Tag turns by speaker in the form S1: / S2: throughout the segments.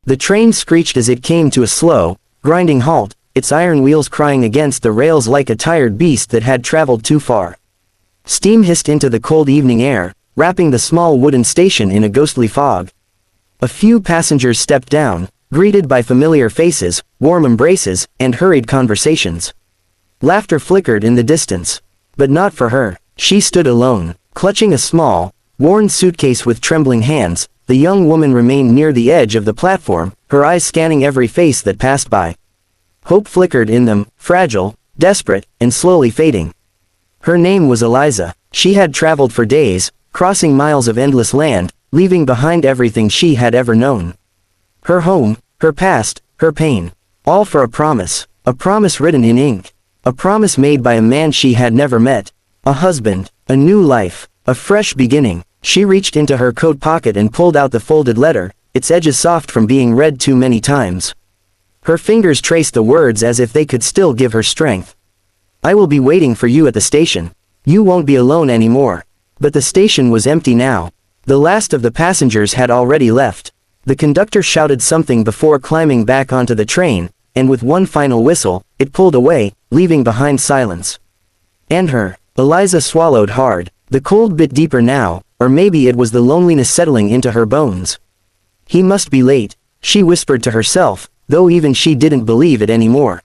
S1: The train screeched as it came to a slow, grinding halt, its iron wheels crying against the rails like a tired beast that had traveled too far. Steam hissed into the cold evening air, wrapping the small wooden station in a ghostly fog. A few passengers stepped down, greeted by familiar faces, warm embraces, and hurried conversations. Laughter flickered in the distance. But not for her. She stood alone, clutching a small, worn suitcase with trembling hands. The young woman remained near the edge of the platform, her eyes scanning every face that passed by. Hope flickered in them, fragile, desperate, and slowly fading. Her name was Eliza. She had traveled for days, crossing miles of endless land, leaving behind everything she had ever known. Her home, her past, her pain. All for a promise written in ink. A promise made by a man she had never met. A husband, a new life, a fresh beginning. She reached into her coat pocket and pulled out the folded letter, its edges soft from being read too many times. Her fingers traced the words as if they could still give her strength. I will be waiting for you at the station. You won't be alone anymore. But the station was empty now. The last of the passengers had already left. The conductor shouted something before climbing back onto the train, and with one final whistle, it pulled away, leaving behind silence. And her. Eliza swallowed hard. The cold bit deeper now, or maybe it was the loneliness settling into her bones. He must be late, she whispered to herself, though even she didn't believe it anymore.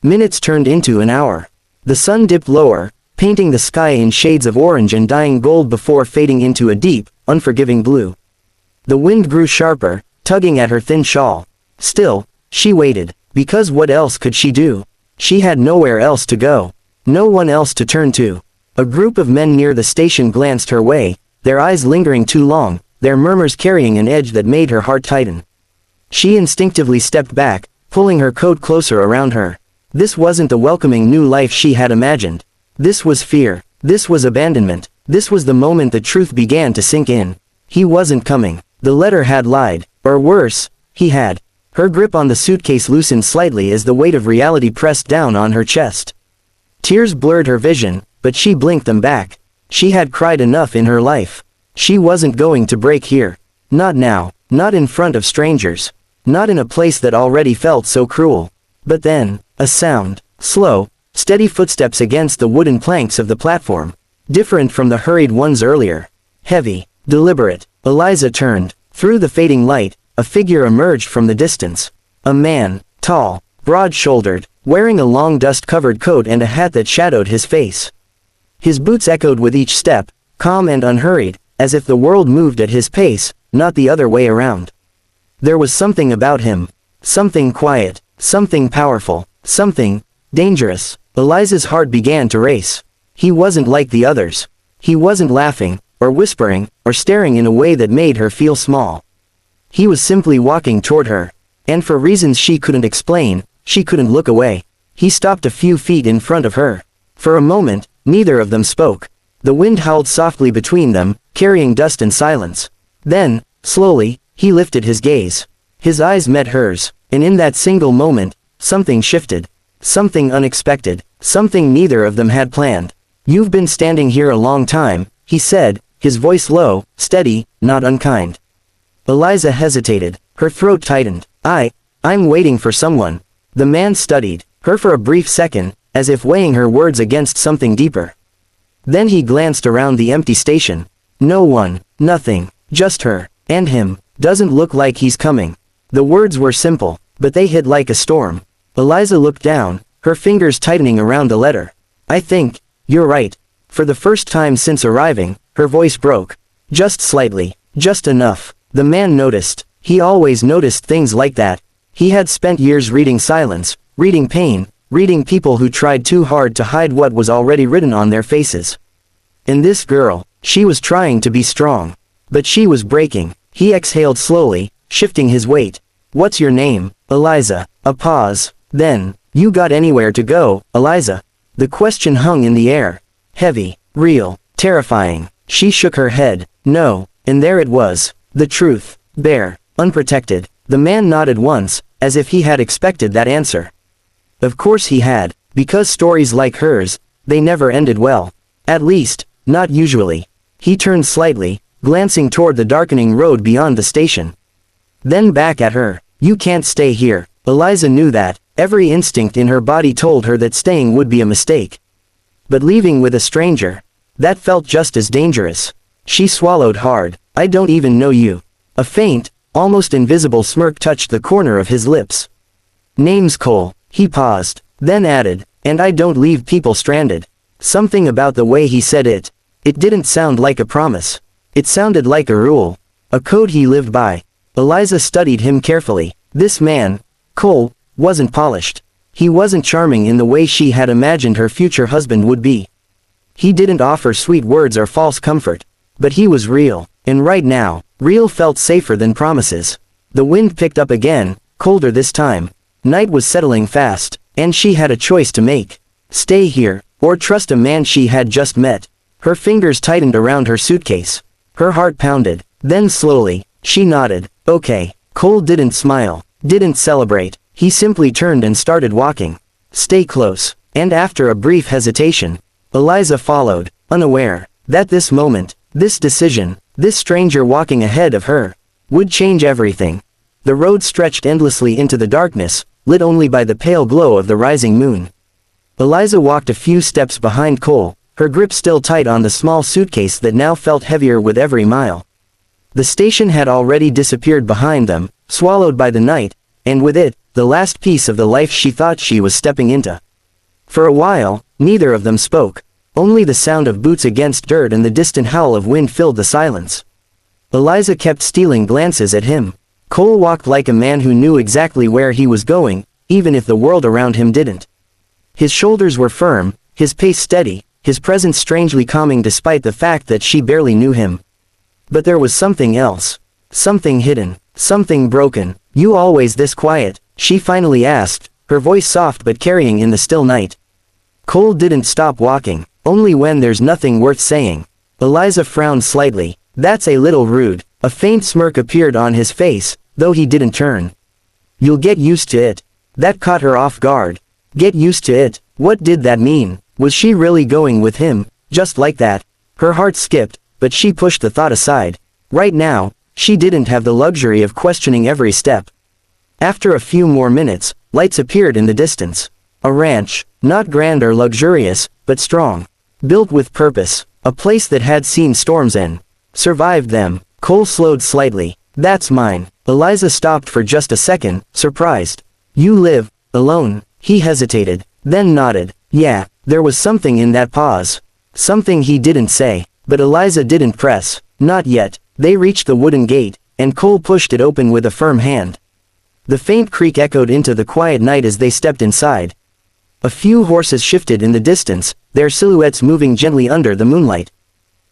S1: Minutes turned into an hour. The sun dipped lower, painting the sky in shades of orange and dying gold before fading into a deep, unforgiving blue. The wind grew sharper, tugging at her thin shawl. Still, she waited, because what else could she do? She had nowhere else to go. No one else to turn to. A group of men near the station glanced her way, their eyes lingering too long, their murmurs carrying an edge that made her heart tighten. She instinctively stepped back, pulling her coat closer around her. This wasn't the welcoming new life she had imagined. This was fear. This was abandonment. This was the moment the truth began to sink in. He wasn't coming. The letter had lied. Or worse, he had. Her grip on the suitcase loosened slightly as the weight of reality pressed down on her chest. Tears blurred her vision, but she blinked them back. She had cried enough in her life. She wasn't going to break here. Not now. Not in front of strangers. Not in a place that already felt so cruel. But then, a sound. Slow, steady footsteps against the wooden planks of the platform. Different from the hurried ones earlier. Heavy, deliberate. Eliza turned. Through the fading light, a figure emerged from the distance. A man, tall, broad-shouldered, wearing a long dust-covered coat and a hat that shadowed his face. His boots echoed with each step, calm and unhurried, as if the world moved at his pace, not the other way around. There was something about him. Something quiet, something powerful, something dangerous. Eliza's heart began to race. He wasn't like the others. He wasn't laughing, or whispering, or staring in a way that made her feel small. He was simply walking toward her. And for reasons she couldn't explain, she couldn't look away. He stopped a few feet in front of her. For a moment, neither of them spoke. The wind howled softly between them, carrying dust and silence. Then, slowly, he lifted his gaze. His eyes met hers, and in that single moment, something shifted. Something unexpected. Something neither of them had planned. You've been standing here a long time, he said, his voice low, steady, not unkind. Eliza hesitated, her throat tightened. I'm waiting for someone. The man studied her for a brief second, as if weighing her words against something deeper. Then he glanced around the empty station. No one, nothing, just her, and him. Doesn't look like he's coming. The words were simple, but they hit like a storm. Eliza looked down, her fingers tightening around the letter. I think, you're right. For the first time since arriving, her voice broke. Just slightly, just enough. The man noticed. He always noticed things like that. He had spent years reading silence, reading pain, reading people who tried too hard to hide what was already written on their faces. And this girl, she was trying to be strong. But she was breaking. He exhaled slowly, shifting his weight. What's your name, Eliza? A pause. Then, you got anywhere to go, Eliza? The question hung in the air. Heavy, real, terrifying. She shook her head. No, and there it was. The truth. Bare, unprotected. The man nodded once, as if he had expected that answer. Of course he had, because stories like hers, they never ended well. At least, not usually. He turned slightly, glancing toward the darkening road beyond the station. Then back at her. You can't stay here. Eliza knew that. Every instinct in her body told her that staying would be a mistake. But leaving with a stranger, that felt just as dangerous. She swallowed hard. I don't even know you. A faint, almost invisible smirk touched the corner of his lips. Name's Cole. He paused, then added, and I don't leave people stranded. Something about the way he said it. It didn't sound like a promise. It sounded like a rule. A code he lived by. Eliza studied him carefully. This man, Cole, wasn't polished. He wasn't charming in the way she had imagined her future husband would be. He didn't offer sweet words or false comfort. But he was real. And right now, real felt safer than promises. The wind picked up again, colder this time. Night was settling fast, and she had a choice to make. Stay here, or trust a man she had just met. Her fingers tightened around her suitcase. Her heart pounded. Then slowly, she nodded. Okay. Cole didn't smile, didn't celebrate. He simply turned and started walking. Stay close. And after a brief hesitation, Eliza followed, unaware that this moment, this decision, this stranger walking ahead of her, would change everything. The road stretched endlessly into the darkness, lit only by the pale glow of the rising moon. Eliza walked a few steps behind Cole, her grip still tight on the small suitcase that now felt heavier with every mile. The station had already disappeared behind them, swallowed by the night, and with it, the last piece of the life she thought she was stepping into. For a while, neither of them spoke. Only the sound of boots against dirt and the distant howl of wind filled the silence. Eliza kept stealing glances at him. Cole walked like a man who knew exactly where he was going, even if the world around him didn't. His shoulders were firm, his pace steady, his presence strangely calming despite the fact that she barely knew him. But there was something else. Something hidden. Something broken. You always this quiet? She finally asked, her voice soft but carrying in the still night. Cole didn't stop walking. Only when there's nothing worth saying. Eliza frowned slightly. That's a little rude. A faint smirk appeared on his face, though he didn't turn. You'll get used to it. That caught her off guard. Get used to it? What did that mean? Was she really going with him, just like that? Her heart skipped, but she pushed the thought aside. Right now, she didn't have the luxury of questioning every step. After a few more minutes, lights appeared in the distance. A ranch, not grand or luxurious, but strong. Built with purpose, a place that had seen storms and survived them. Cole slowed slightly. That's mine. Eliza stopped for just a second, surprised. You live alone? He hesitated, then nodded. Yeah, there was something in that pause. Something he didn't say, but Eliza didn't press. Not yet. They reached the wooden gate, and Cole pushed it open with a firm hand. The faint creak echoed into the quiet night as they stepped inside. A few horses shifted in the distance, their silhouettes moving gently under the moonlight.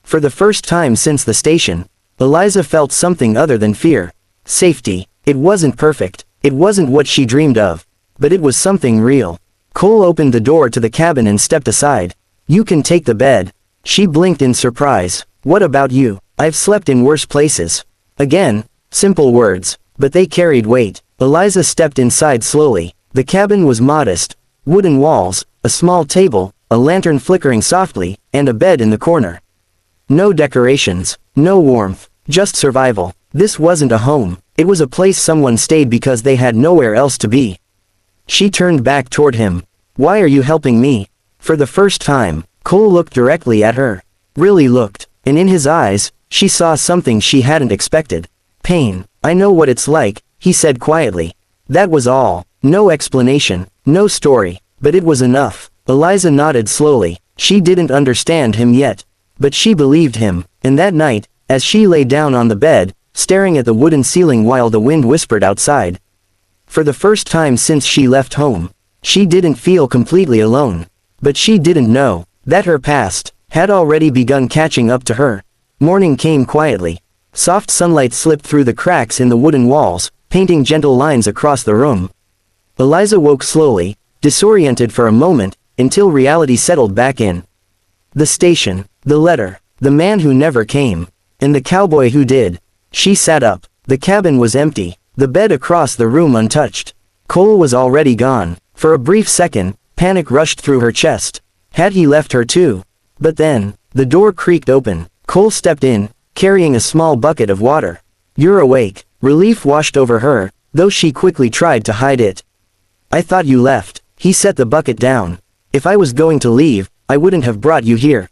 S1: For the first time since the station, Eliza felt something other than fear. Safety. It wasn't perfect. It wasn't what she dreamed of. But it was something real. Cole opened the door to the cabin and stepped aside. You can take the bed. She blinked in surprise. What about you? I've slept in worse places. Again, simple words, but they carried weight. Eliza stepped inside slowly. The cabin was modest. Wooden walls, a small table, a lantern flickering softly, and a bed in the corner. No decorations, no warmth, just survival. This wasn't a home. It was a place someone stayed because they had nowhere else to be. She turned back toward him. Why are you helping me? For the first time, Cole looked directly at her. Really looked, and in his eyes, she saw something she hadn't expected. Pain. I know what it's like, he said quietly. That was all. No explanation, no story, but it was enough. Eliza nodded slowly. She didn't understand him yet, but she believed him. And that night, as she lay down on the bed, staring at the wooden ceiling while the wind whispered outside. For the first time since she left home, she didn't feel completely alone. But she didn't know that her past had already begun catching up to her. Morning came quietly. Soft sunlight slipped through the cracks in the wooden walls, painting gentle lines across the room. Eliza woke slowly, disoriented for a moment, until reality settled back in. The station, the letter, the man who never came, and the cowboy who did. She sat up. The cabin was empty, the bed across the room untouched. Cole was already gone. For a brief second, panic rushed through her chest. Had he left her too? But then, the door creaked open. Cole stepped in, carrying a small bucket of water. You're awake. Relief washed over her, though she quickly tried to hide it. "I thought you left." He set the bucket down. "If I was going to leave, I wouldn't have brought you here."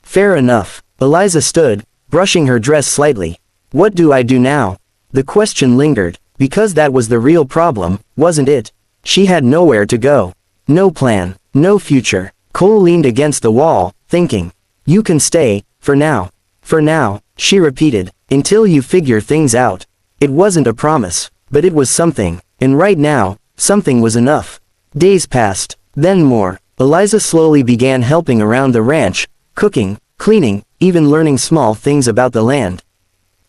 S1: "Fair enough." Eliza stood, brushing her dress slightly. "What do I do now?" The question lingered, because that was the real problem, wasn't it? She had nowhere to go. No plan, no future. Cole leaned against the wall, thinking. "You can stay, for now." "For now," she repeated, "until you figure things out." It wasn't a promise, but it was something, and right now, something was enough. Days passed, then more. Eliza slowly began helping around the ranch, cooking, cleaning, even learning small things about the land.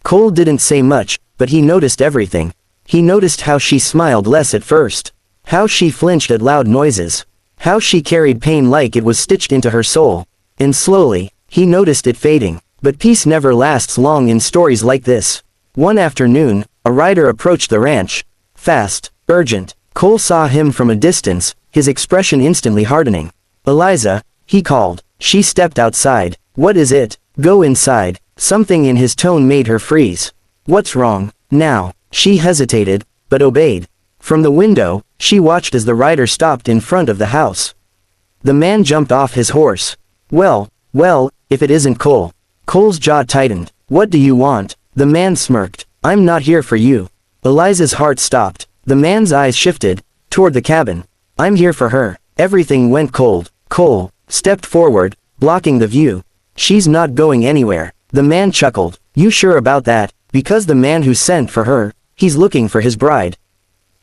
S1: Cole didn't say much, but he noticed everything. He noticed how she smiled less at first. How she flinched at loud noises. How she carried pain like it was stitched into her soul. And slowly, he noticed it fading. But peace never lasts long in stories like this. One afternoon, a rider approached the ranch. Fast, urgent. Cole saw him from a distance, his expression instantly hardening. "Eliza," he called. She stepped outside. "What is it?" "Go inside." Something in his tone made her freeze. "What's wrong?" "Now." She hesitated, but obeyed. From the window, she watched as the rider stopped in front of the house. The man jumped off his horse. Well, if it isn't Cole." Cole's jaw tightened. "What do you want?" The man smirked. "I'm not here for you." Eliza's heart stopped. The man's eyes shifted, toward the cabin. "I'm here for her." Everything went cold. Cole stepped forward, blocking the view. "She's not going anywhere." The man chuckled. "You sure about that? Because the man who sent for her, he's looking for his bride."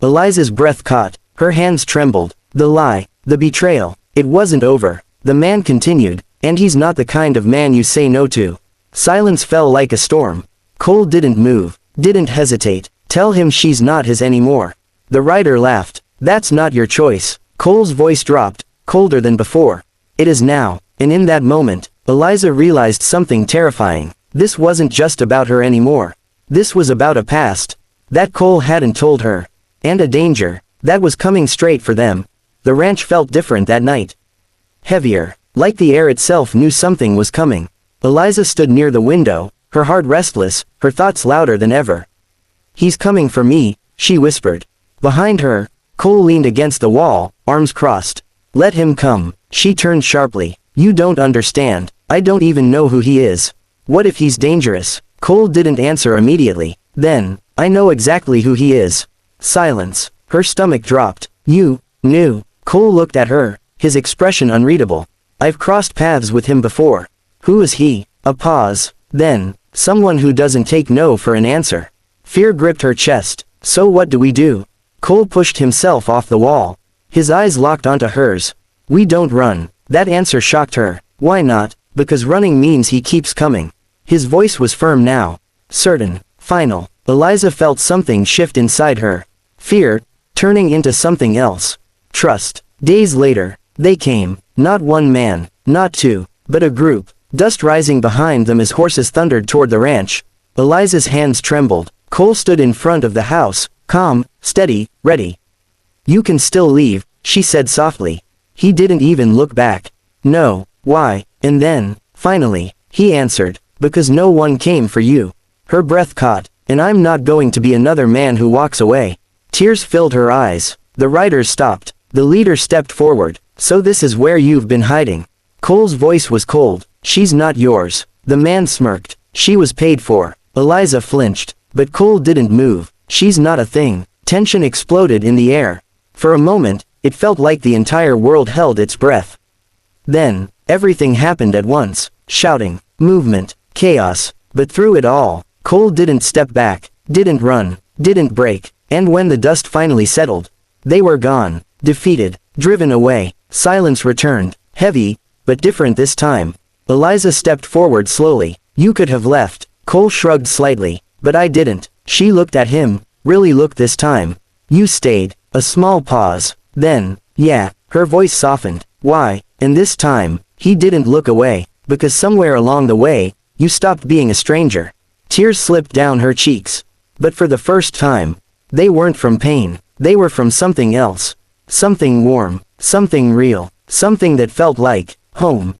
S1: Eliza's breath caught. Her hands trembled. The lie, the betrayal. It wasn't over. The man continued, "And he's not the kind of man you say no to." Silence fell like a storm. Cole didn't move, didn't hesitate. "Tell him she's not his anymore." The rider laughed. "That's not your choice." Cole's voice dropped, colder than before. "It is now." And in that moment, Eliza realized something terrifying. This wasn't just about her anymore. This was about a past that Cole hadn't told her. And a danger that was coming straight for them. The ranch felt different that night. Heavier, like the air itself knew something was coming. Eliza stood near the window, her heart restless, her thoughts louder than ever. "He's coming for me," she whispered. Behind her, Cole leaned against the wall, arms crossed. "Let him come." She turned sharply. "You don't understand. I don't even know who he is." "What if he's dangerous?" Cole didn't answer immediately. "Then, I know exactly who he is." Silence. Her stomach dropped. "You knew." Cole looked at her, his expression unreadable. "I've crossed paths with him before." "Who is he?" A pause. Then, "Someone who doesn't take no for an answer." Fear gripped her chest. "So what do we do?" Cole pushed himself off the wall. His eyes locked onto hers. "We don't run." That answer shocked her. "Why not?" "Because running means he keeps coming." His voice was firm now. Certain. Final. Eliza felt something shift inside her. Fear, turning into something else. Trust. Days later, they came. Not one man, not two, but a group. Dust rising behind them as horses thundered toward the ranch. Eliza's hands trembled. Cole stood in front of the house, calm, steady, ready. "You can still leave," she said softly. He didn't even look back. "No, why?" And then, finally, he answered, "Because no one came for you." Her breath caught. "And I'm not going to be another man who walks away." Tears filled her eyes. The riders stopped. The leader stepped forward. "So this is where you've been hiding." Cole's voice was cold. "She's not yours." The man smirked. "She was paid for." Eliza flinched. But Cole didn't move. "She's not a thing." Tension exploded in the air. For a moment, it felt like the entire world held its breath. Then, everything happened at once. Shouting, movement, chaos. But through it all, Cole didn't step back, didn't run, didn't break. And when the dust finally settled, they were gone, defeated, driven away. Silence returned, heavy, but different this time. Eliza stepped forward slowly. "You could have left." Cole shrugged slightly. "But I didn't." She looked at him, really looked this time. "You stayed." A small pause. Then, "Yeah." Her voice softened. "Why?" And this time, he didn't look away. "Because somewhere along the way, you stopped being a stranger." Tears slipped down her cheeks. But for the first time, they weren't from pain. They were from something else. Something warm. Something real. Something that felt like home.